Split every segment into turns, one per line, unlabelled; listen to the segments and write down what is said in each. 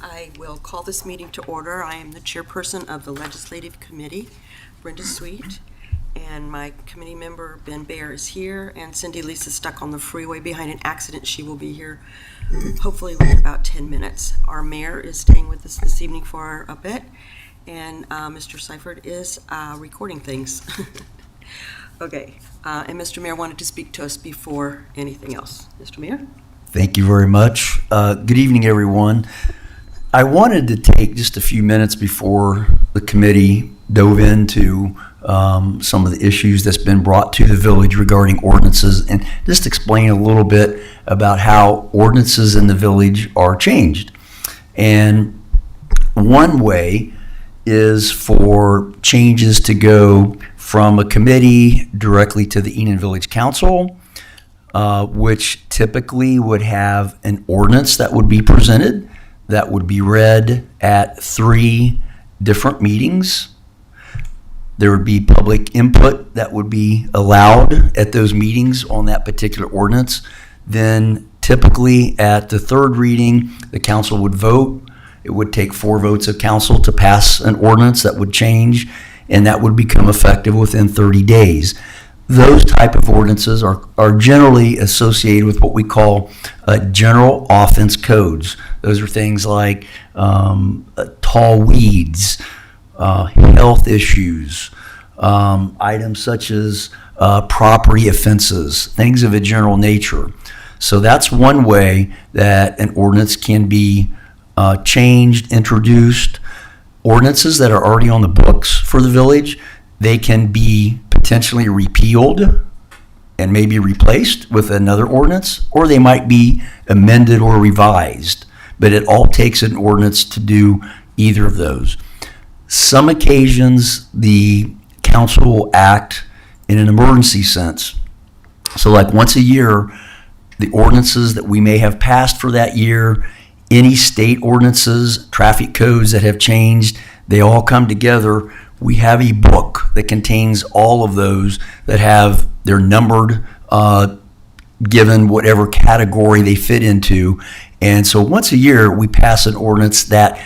I will call this meeting to order. I am the chairperson of the Legislative Committee, Brenda Sweet, and my committee member, Ben Baer, is here, and Cindy Lisa's stuck on the freeway behind an accident. She will be here hopefully in about 10 minutes. Our mayor is staying with us this evening for a bit, and Mr. Seifert is recording things. Okay, and Mr. Mayor wanted to speak to us before anything else. Mr. Mayor?
Thank you very much. Good evening, everyone. I wanted to take just a few minutes before the committee dove into some of the issues that's been brought to the village regarding ordinances, and just explain a little bit about how ordinances in the village are changed. And one way is for changes to go from a committee directly to the Enon Village Council, which typically would have an ordinance that would be presented, that would be read at 3 different meetings. There would be public input that would be allowed at those meetings on that particular ordinance. Then typically at the 3rd reading, the council would vote. It would take 4 votes of council to pass an ordinance that would change, and that would become effective within 30 days. Those type of ordinances are generally associated with what we call general offense codes. Those are things like tall weeds, health issues, items such as property offenses, things of a general nature. So that's one way that an ordinance can be changed, introduced. Ordinances that are already on the books for the village, they can be potentially repealed and maybe replaced with another ordinance, or they might be amended or revised. But it all takes an ordinance to do either of those. Some occasions, the council will act in an emergency sense. So like once a year, the ordinances that we may have passed for that year, any state ordinances, traffic codes that have changed, they all come together. We have a book that contains all of those that have, they're numbered, given whatever category they fit into. And so once a year, we pass an ordinance that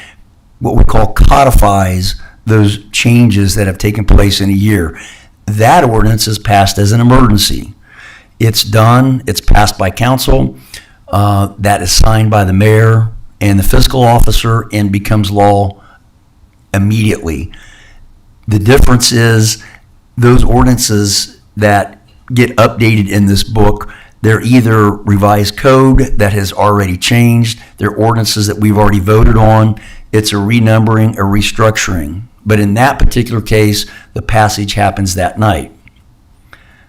what we call codifies those changes that have taken place in a year. That ordinance is passed as an emergency. It's done, it's passed by council, that is signed by the mayor and the fiscal officer and becomes law immediately. The difference is those ordinances that get updated in this book, they're either revised code that has already changed, they're ordinances that we've already voted on, it's a renumbering, a restructuring. But in that particular case, the passage happens that night.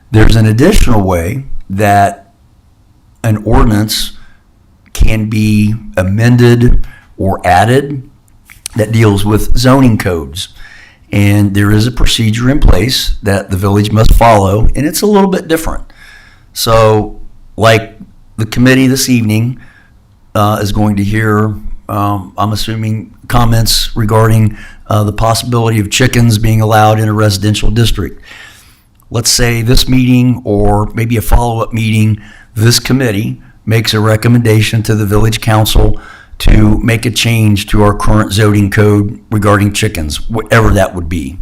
There's an additional way that an ordinance can be amended or added that deals with zoning codes. And there is a procedure in place that the village must follow, and it's a little bit different. So, like the committee this evening is going to hear, I'm assuming, comments regarding the possibility of chickens being allowed in a residential district. Let's say this meeting, or maybe a follow-up meeting, this committee makes a recommendation to the village council to make a change to our current zoning code regarding chickens, whatever that would be.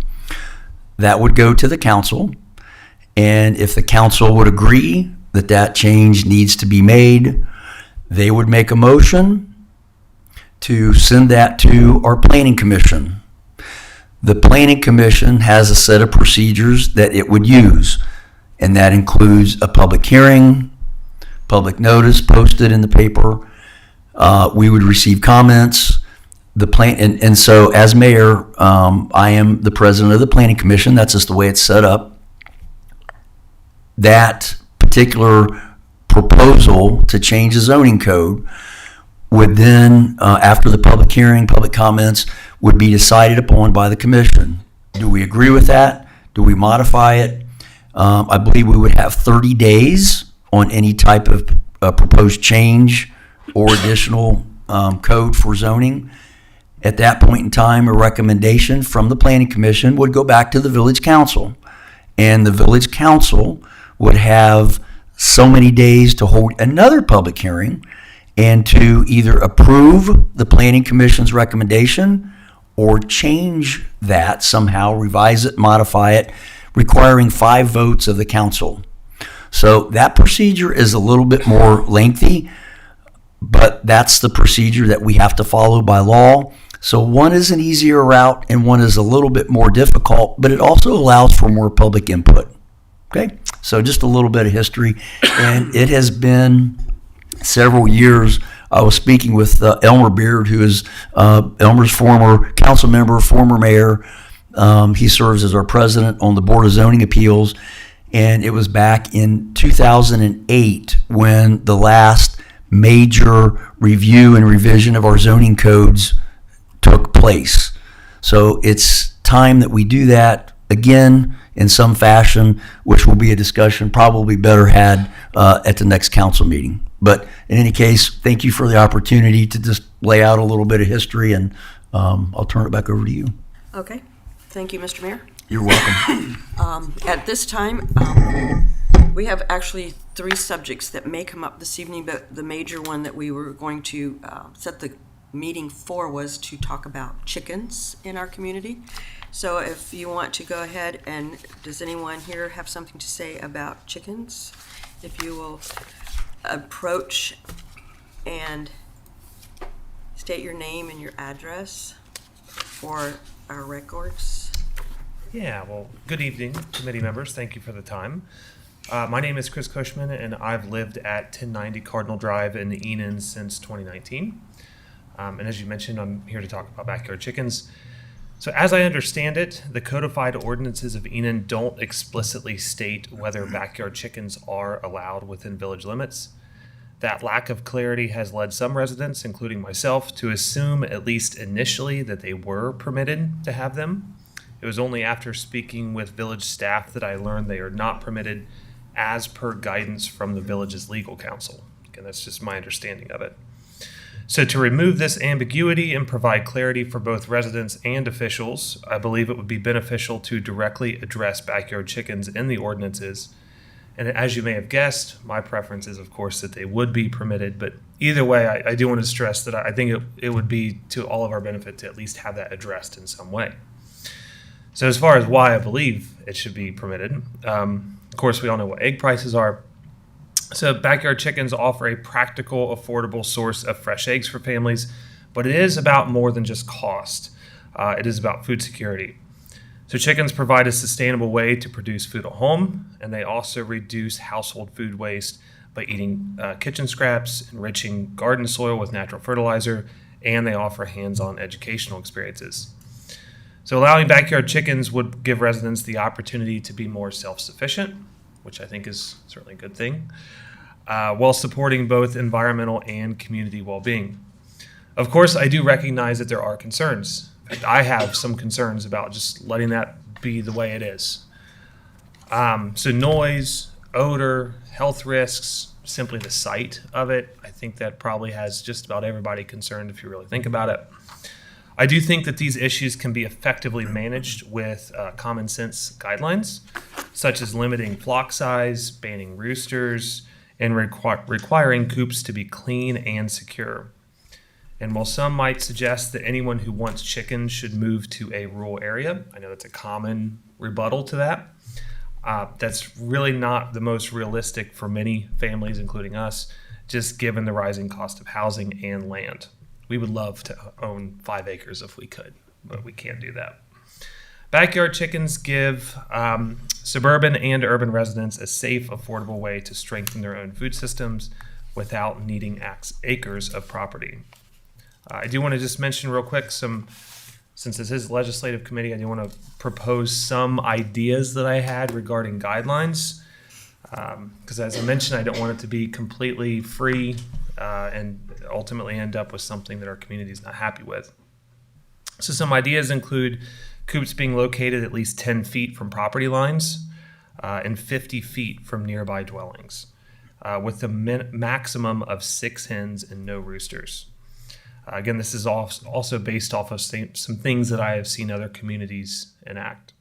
That would go to the council, and if the council would agree that that change needs to be made, they would make a motion to send that to our planning commission. The planning commission has a set of procedures that it would use, and that includes a public hearing, public notice posted in the paper. We would receive comments. And so as mayor, I am the president of the planning commission. That's just the way it's set up. That particular proposal to change the zoning code would then, after the public hearing, public comments, would be decided upon by the commission. Do we agree with that? Do we modify it? I believe we would have 30 days on any type of proposed change or additional code for zoning. At that point in time, a recommendation from the planning commission would go back to the village council, and the village council would have so many days to hold another public hearing and to either approve the Planning Commission's recommendation or change that somehow, revise it, modify it, requiring 5 votes of the council. So that procedure is a little bit more lengthy, but that's the procedure that we have to follow by law. So one is an easier route and one is a little bit more difficult, but it also allows for more public input. Okay, so just a little bit of history, and it has been several years. I was speaking with Elmer Beard, who is Elmer's former council member, former mayor. He serves as our president on the Board of Zoning Appeals, and it was back in 2008 when the last major review and revision of our zoning codes took place. So it's time that we do that again in some fashion, which will be a discussion probably better had at the next council meeting. But in any case, thank you for the opportunity to just lay out a little bit of history, and I'll turn it back over to you.
Okay. Thank you, Mr. Mayor.
You're welcome.
At this time, we have actually 3 subjects that may come up this evening, but the major one that we were going to set the meeting for was to talk about chickens in our community. So if you want to go ahead, and does anyone here have something to say about chickens? If you will approach and state your name and your address for our records.
Yeah, well, good evening, committee members. Thank you for the time. My name is Chris Cushman, and I've lived at 1090 Cardinal Drive in Enon since 2019. And as you mentioned, I'm here to talk about backyard chickens. So as I understand it, the codified ordinances of Enon don't explicitly state whether backyard chickens are allowed within village limits. That lack of clarity has led some residents, including myself, to assume, at least initially, that they were permitted to have them. It was only after speaking with village staff that I learned they are not permitted as per guidance from the village's legal counsel. Again, that's just my understanding of it. So to remove this ambiguity and provide clarity for both residents and officials, I believe it would be beneficial to directly address backyard chickens in the ordinances. And as you may have guessed, my preference is, of course, that they would be permitted. But either way, I do want to stress that I think it would be to all of our benefit to at least have that addressed in some way. So as far as why I believe it should be permitted, of course, we all know what egg prices are. So backyard chickens offer a practical, affordable source of fresh eggs for families, but it is about more than just cost. It is about food security. So chickens provide a sustainable way to produce food at home, and they also reduce household food waste by eating kitchen scraps, enriching garden soil with natural fertilizer, and they offer hands-on educational experiences. So allowing backyard chickens would give residents the opportunity to be more self-sufficient, which I think is certainly a good thing, while supporting both environmental and community well-being. Of course, I do recognize that there are concerns. In fact, I have some concerns about just letting that be the way it is. So noise, odor, health risks, simply the sight of it, I think that probably has just about everybody concerned if you really think about it. I do think that these issues can be effectively managed with common sense guidelines, such as limiting flock size, banning roosters, and requiring coops to be clean and secure. And while some might suggest that anyone who wants chickens should move to a rural area, I know that's a common rebuttal to that. That's really not the most realistic for many families, including us, just given the rising cost of housing and land. We would love to own 5 acres if we could, but we can't do that. Backyard chickens give suburban and urban residents a safe, affordable way to strengthen their own food systems without needing acres of property. I do want to just mention real quick since this is legislative committee, I do want to propose some ideas that I had regarding guidelines. Because as I mentioned, I don't want it to be completely free and ultimately end up with something that our community is not happy with. So some ideas include coops being located at least 10 feet from property lines and 50 feet from nearby dwellings, with a maximum of 6 hens and no roosters. Again, this is also based off of some things that I have seen other communities enact.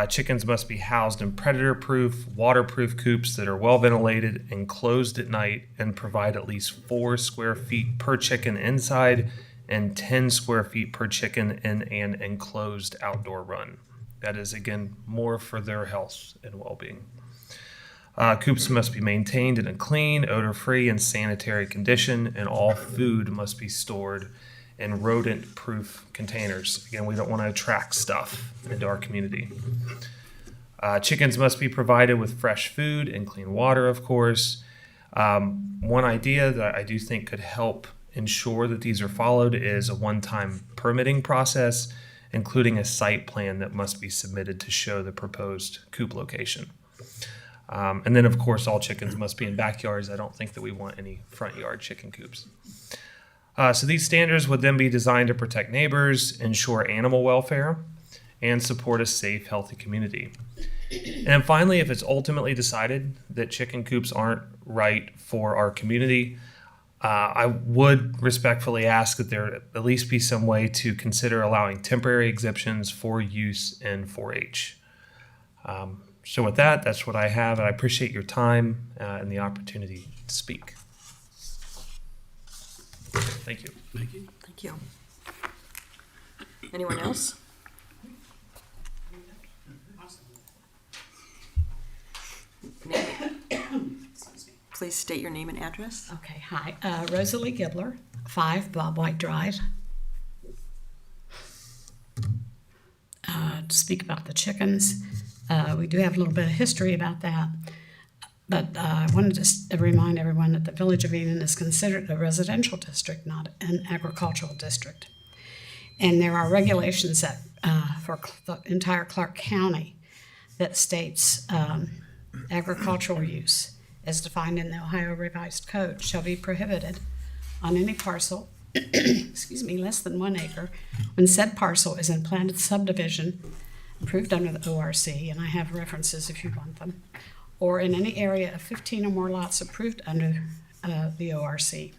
Chickens must be housed in predator-proof, waterproof coops that are well ventilated and closed at night and provide at least 4 square feet per chicken inside and 10 square feet per chicken in an enclosed outdoor run. That is, again, more for their health and well-being. Coops must be maintained in a clean, odor-free, and sanitary condition, and all food must be stored in rodent-proof containers. Again, we don't want to attract stuff into our community. Chickens must be provided with fresh food and clean water, of course. One idea that I do think could help ensure that these are followed is a one-time permitting process, including a site plan that must be submitted to show the proposed coop location. And then, of course, all chickens must be in backyards. I don't think that we want any front yard chicken coops. So these standards would then be designed to protect neighbors, ensure animal welfare, and support a safe, healthy community. And finally, if it's ultimately decided that chicken coops aren't right for our community, I would respectfully ask that there at least be some way to consider allowing temporary exemptions for use in 4-H. So with that, that's what I have, and I appreciate your time and the opportunity to speak. Thank you.
Thank you.
Thank you. Anyone else? Please state your name and address.
Okay, hi. Rosalie Gibler, 5 Bob White Drive. To speak about the chickens, we do have a little bit of history about that, but I wanted to remind everyone that the Village of Enon is considered a residential district, not an agricultural district. And there are regulations that for the entire Clark County that states agricultural use as defined in the Ohio Revised Code shall be prohibited on any parcel less than 1 acre when said parcel is in planted subdivision approved under the ORC, and I have references if you want them, or in any area of 15 or more lots approved under the ORC.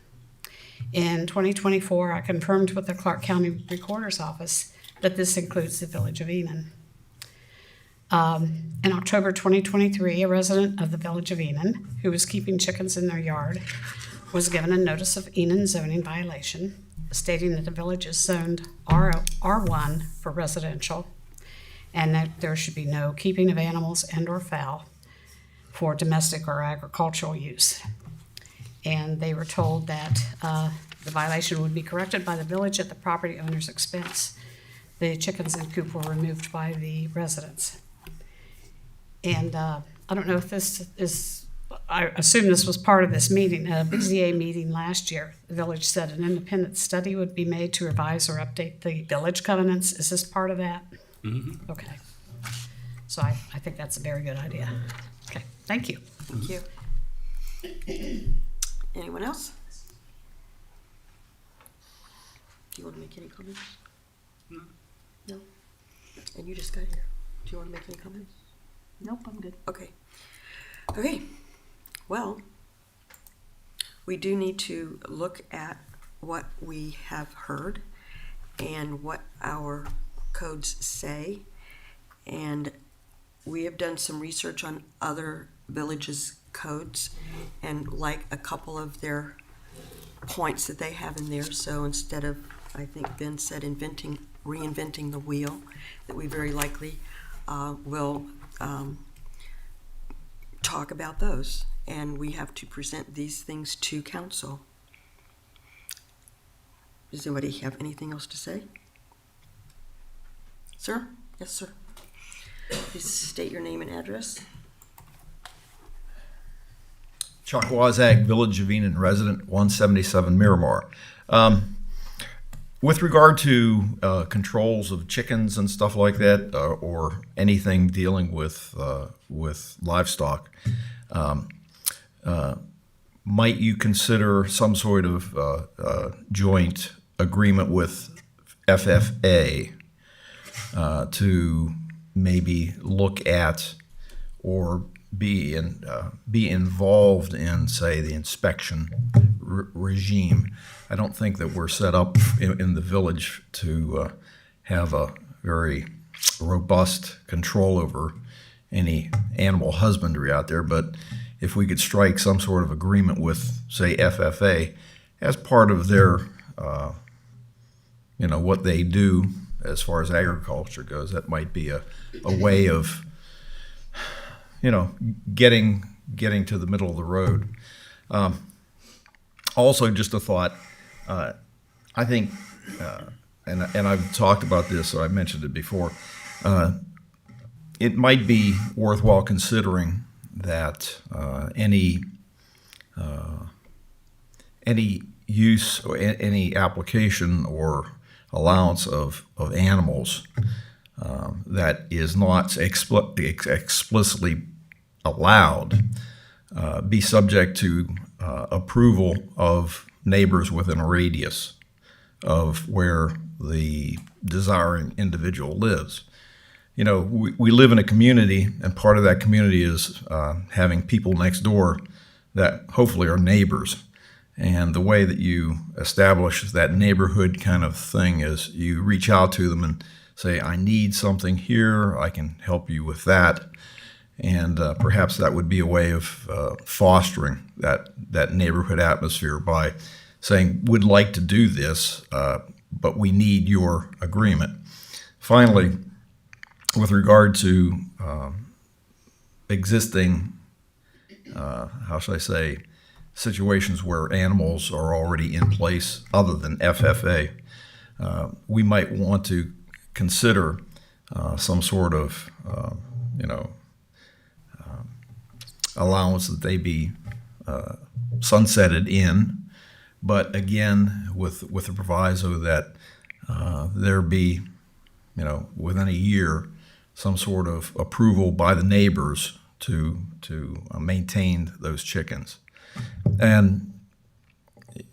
In 2024, I confirmed with the Clark County Recorder's Office that this includes the Village of Enon. In October 2023, a resident of the Village of Enon who was keeping chickens in their yard was given a notice of Enon zoning violation, stating that the village is zoned R1 for residential and that there should be no keeping of animals and or fowl for domestic or agricultural use. And they were told that the violation would be corrected by the village at the property owner's expense. The chickens in coop were removed by the residents. And I don't know if this is, I assume this was part of this meeting, a BZA meeting last year. The village said an independent study would be made to revise or update the village covenants. Is this part of that? Mm-hmm. Okay. So I think that's a very good idea. Okay, thank you.
Thank you. Anyone else? Do you want to make any comments? No? And you just got here. Do you want to make any comments?
Nope, I'm good.
Okay. Okay. Well, we do need to look at what we have heard and what our codes say. And we have done some research on other villages' codes and like a couple of their points that they have in there. So instead of, I think Ben said, reinventing the wheel, that we very likely will talk about those. And we have to present these things to council. Does anybody have anything else to say? Sir? Yes, sir. Please state your name and address.
Chuck Wazag, Village of Enon resident, 177 Miramar. With regard to controls of chickens and stuff like that, or anything dealing with livestock, might you consider some sort of joint agreement with FFA to maybe look at or be involved in, say, the inspection regime? I don't think that we're set up in the village to have a very robust control over any animal husbandry out there, but if we could strike some sort of agreement with, say, FFA as part of their, what they do as far as agriculture goes, that might be a way of, getting to the middle of the road. Also, just a thought, I think, and I've talked about this, so I mentioned it before, it might be worthwhile considering that any use or any application or allowance of animals that is not explicitly allowed be subject to approval of neighbors within a radius of where the desiring individual lives. We live in a community, and part of that community is having people next door that hopefully are neighbors. And the way that you establish that neighborhood kind of thing is you reach out to them and say, I need something here, I can help you with that. And perhaps that would be a way of fostering that neighborhood atmosphere by saying, we'd like to do this, but we need your agreement. Finally, with regard to existing, how should I say, situations where animals are already in place other than FFA, we might want to consider some sort of, allowance that they be sunsetted in, but again, with the proviso that there be, within a year, some sort of approval by the neighbors to maintain those chickens. And,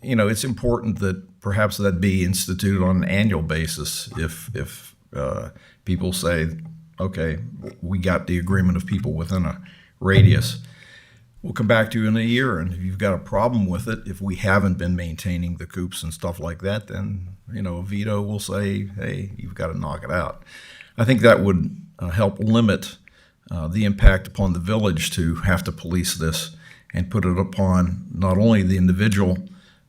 it's important that perhaps that be instituted on an annual basis if people say, okay, we got the agreement of people within a radius. We'll come back to you in a year, and if you've got a problem with it, if we haven't been maintaining the coops and stuff like that, then, a veto will say, hey, you've got to knock it out. I think that would help limit the impact upon the village to have to police this and put it upon not only the individual,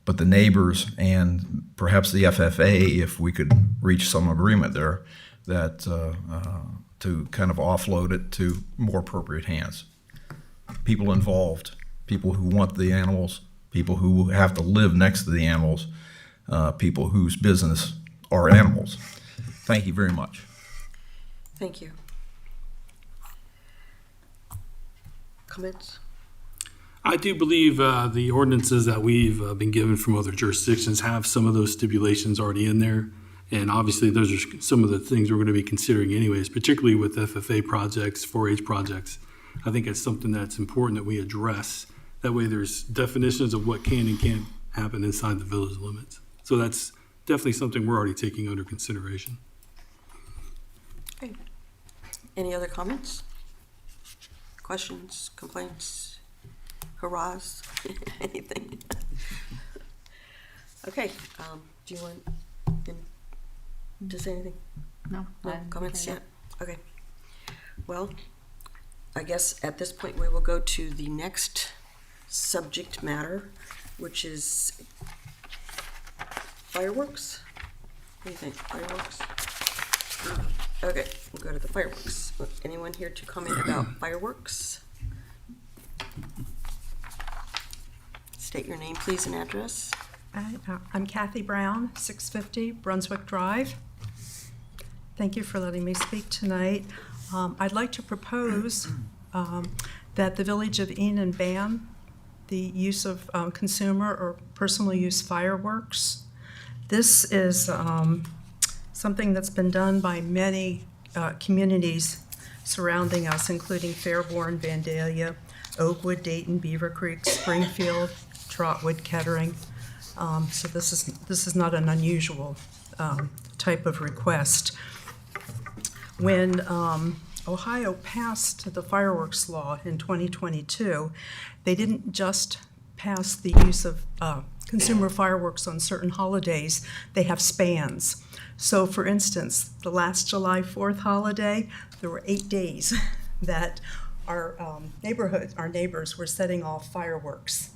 but the neighbors and perhaps the FFA, if we could reach some agreement there, that to kind of offload it to more appropriate hands. People involved, people who want the animals, people who have to live next to the animals, people whose business are animals. Thank you very much.
Thank you. Comments?
I do believe the ordinances that we've been given from other jurisdictions have some of those stipulations already in there. And obviously, those are some of the things we're going to be considering anyways, particularly with FFA projects, 4-H projects. I think it's something that's important that we address. That way there's definitions of what can and can't happen inside the village limits. So that's definitely something we're already taking under consideration.
Great. Any other comments? Questions, complaints, hurrahs, anything? Okay, do you want him to say anything?
No.
No comments yet? Okay. Well, I guess at this point we will go to the next subject matter, which is fireworks. What do you think? Fireworks? Okay, we'll go to the fireworks. Anyone here to comment about fireworks? State your name, please, and address.
I'm Kathy Brown, 650 Brunswick Drive. Thank you for letting me speak tonight. I'd like to propose that the Village of Enon ban the use of consumer or personal use fireworks. This is something that's been done by many communities surrounding us, including Fairborn, Vandalia, Oakwood, Dayton, Beaver Creek, Springfield, Trotwood, Kettering. So this is not an unusual type of request. When Ohio passed the fireworks law in 2022, they didn't just pass the use of consumer fireworks on certain holidays, they have spans. So for instance, the last July 4th holiday, there were 8 days that our neighbors were setting off fireworks.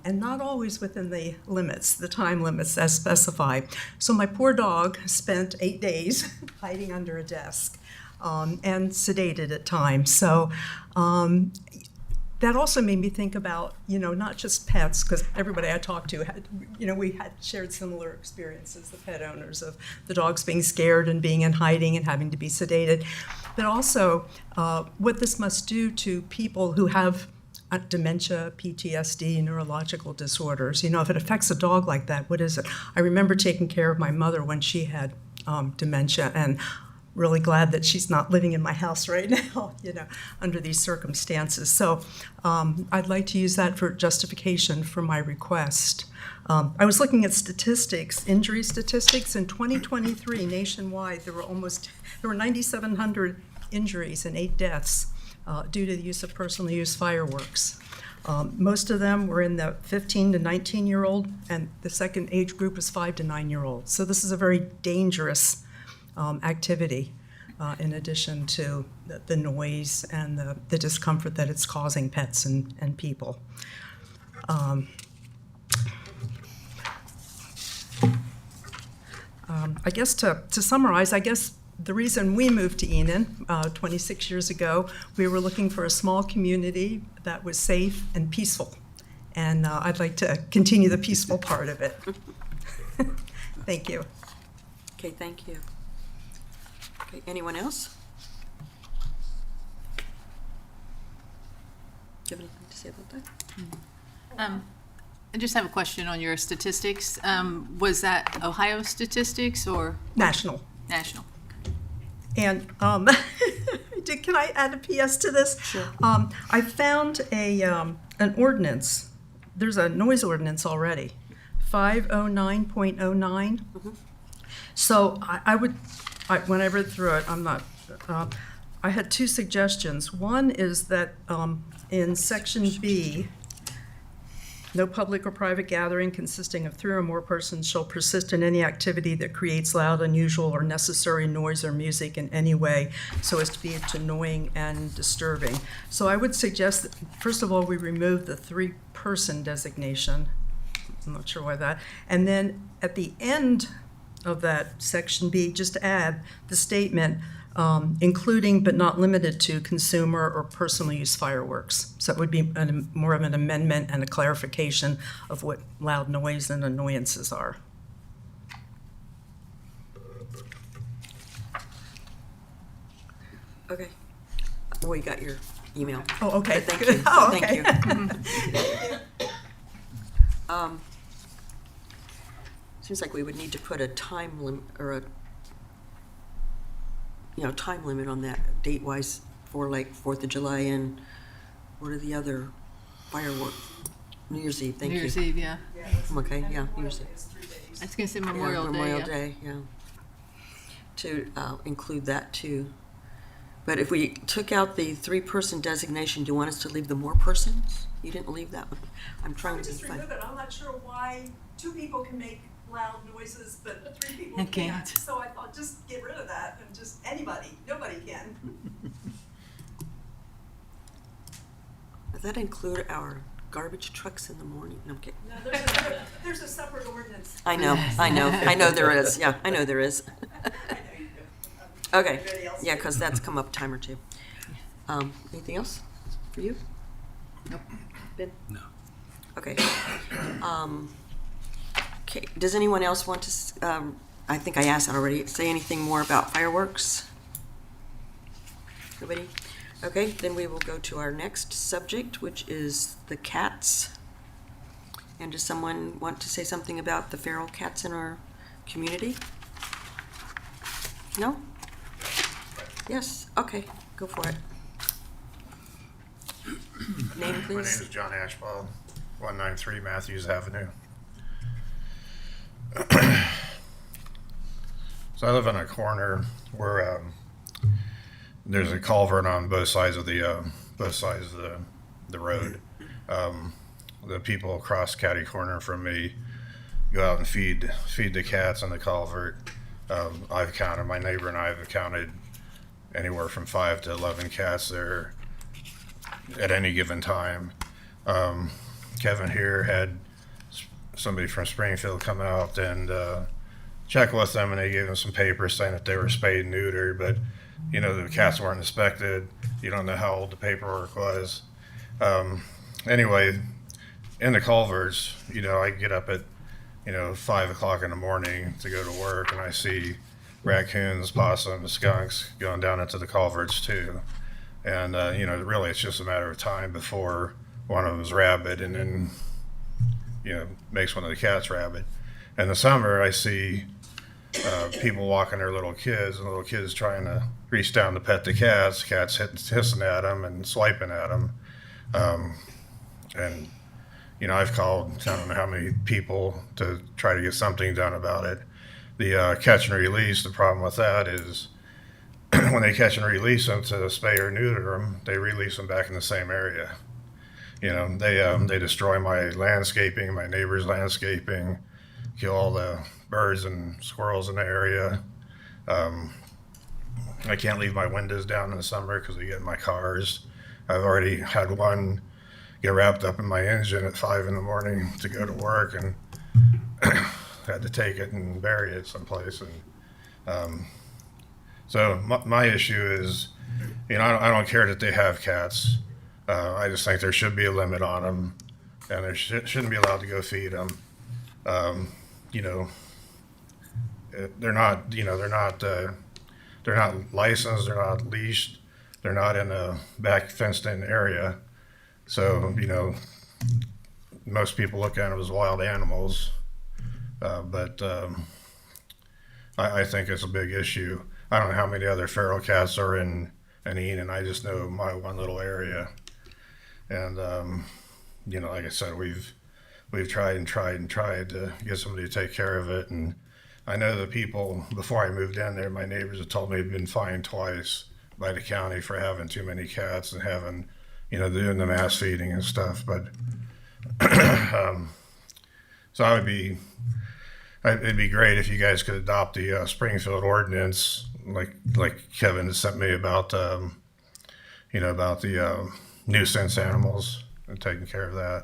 And not always within the limits, the time limits as specified. So my poor dog spent 8 days hiding under a desk and sedated at times. So that also made me think about, not just pets, because everybody I talked to had, we had shared similar experiences, the pet owners, of the dogs being scared and being in hiding and having to be sedated, but also what this must do to people who have dementia, PTSD, neurological disorders. If it affects a dog like that, what is it? I remember taking care of my mother when she had dementia, and really glad that she's not living in my house right now, under these circumstances. So I'd like to use that for justification for my request. I was looking at statistics, injury statistics. In 2023, nationwide, there were 9,700 injuries and 8 deaths due to the use of personal use fireworks. Most of them were in the 15 to 19-year-old, and the second age group was 5 to 9-year-olds. So this is a very dangerous activity, in addition to the noise and the discomfort that it's causing pets and people. I guess to summarize, the reason we moved to Enon 26 years ago, we were looking for a small community that was safe and peaceful. And I'd like to continue the peaceful part of it. Thank you.
Okay, thank you. Okay, anyone else? Do you have anything to say about that?
I just have a question on your statistics. Was that Ohio statistics or
National.
national?
And can I add a PS to this?
Sure.
I found an ordinance. There's a noise ordinance already, 509.09. So when I read through it, I had 2 suggestions. One is that in section B, no public or private gathering consisting of 3 or more persons shall persist in any activity that creates loud, unusual, or necessary noise or music in any way so as to be annoying and disturbing. So I would suggest that, first of all, we remove the 3-person designation. I'm not sure why that. And then at the end of that section B, just add the statement, including but not limited to consumer or personal use fireworks. So it would be more of an amendment and a clarification of what loud noise and annoyances are.
Okay. We got your email.
Oh, okay.
But thank you.
Oh,
Thank
okay.
you. Seems like we would need to put a time limit or a time limit on that date-wise for like 4th of July and what are the other fireworks? New Year's Eve. Thank
New
you.
Year's Eve, yeah.
Okay. Yeah. New Year's Eve.
I was going to say Memorial Day.
Memorial
Yeah.
Day. Yeah. To include that too. But if we took out the 3-person designation, do you want us to leave the more persons? You didn't leave that one. I'm trying to
Just
find.
remove it. I'm not sure why 2 people can make loud noises, but 3 people
I can't.
So I thought, just get rid of that and just nobody can.
Does that include our garbage trucks in the morning? No, I'm kidding.
No, there's a separate ordinance.
I know there is. Yeah, I know there is. Okay, yeah, because that's come up a time or two. Anything else for you?
Nope.
Ben?
No.
Okay. Okay, does anyone else want to, I think I asked that already, say anything more about fireworks? Nobody? Okay, then we will go to our next subject, which is the cats. And does someone want to say something about the feral cats in our community? No? Yes, okay, go for it. Name,
My name
please.
is John Ashbaugh, 193 Matthews Avenue. So I live in a corner where there's a culvert on both sides of the road. the people across catty corner from me go out and feed the cats in the culvert. I've counted, my neighbor and I have counted anywhere from 5 to 11 cats there at any given time. Kevin here had somebody from Springfield come out and check with them, and they gave them some papers saying that they were spayed and neutered, but the cats weren't inspected. You don't know how old the paperwork was. Anyway, in the culverts, I get up at 5 o'clock in the morning to go to work, and I see raccoons, possums, skunks going down into the culverts too. And really, it's just a matter of time before one of them's rabid, and then makes one of the cats rabid. In the summer, I see people walking their little kids, and little kids trying to reach down to pet the cats. Cats hissing at them and swiping at them. And I've called I don't know how many people to try to get something done about it. The catch and release, the problem with that is when they catch and release them to spay or neuter them, they release them back in the same area. They destroy my landscaping, my neighbor's landscaping, kill all the birds and squirrels in the area. I can't leave my windows down in the summer because they get in my cars. I've already had one get wrapped up in my engine at 5 in the morning to go to work, and had to take it and bury it someplace. And so my issue is, I don't care that they have cats. I just think there should be a limit on them, and they shouldn't be allowed to go feed them. They're not licensed, they're not leashed, they're not in a back fenced-in area. So, most people look at them as wild animals, but I think it's a big issue. I don't know how many other feral cats are in Enon. I just know my one little area. And, like I said, we've tried to get somebody to take care of it. And I know the people, before I moved in there, my neighbors have told me they've been fined twice by the county for having too many cats and having, doing the mass feeding and stuff. But so it'd be great if you guys could adopt the Springfield ordinance, like Kevin has sent me about the nuisance animals and taking care of that.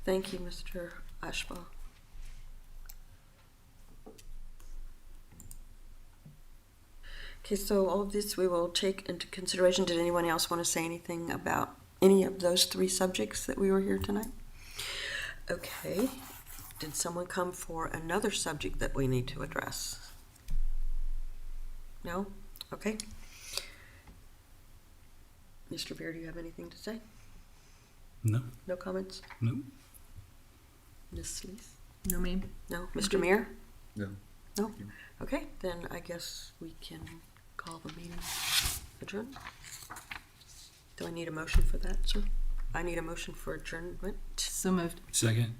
Thank you, Mr. Ashbaugh. Okay, so all of this we will take into consideration. Did anyone else want to say anything about any of those 3 subjects that we were here tonight? Okay. Did someone come for another subject that we need to address? No? Okay. Mr. Beer, do you have anything to say?
No.
No comments?
No.
Ms. Lees?
No, ma'am.
No? Mr. Meir?
No.
No? Okay, then I guess we can call the meeting adjourned. Do I need a motion for that, sir? I need a motion for adjournment.
So moved.
Second.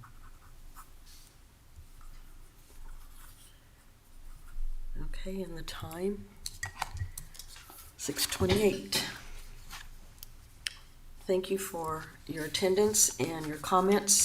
Okay, and the time, 6:28. Thank you for your attendance and your comments.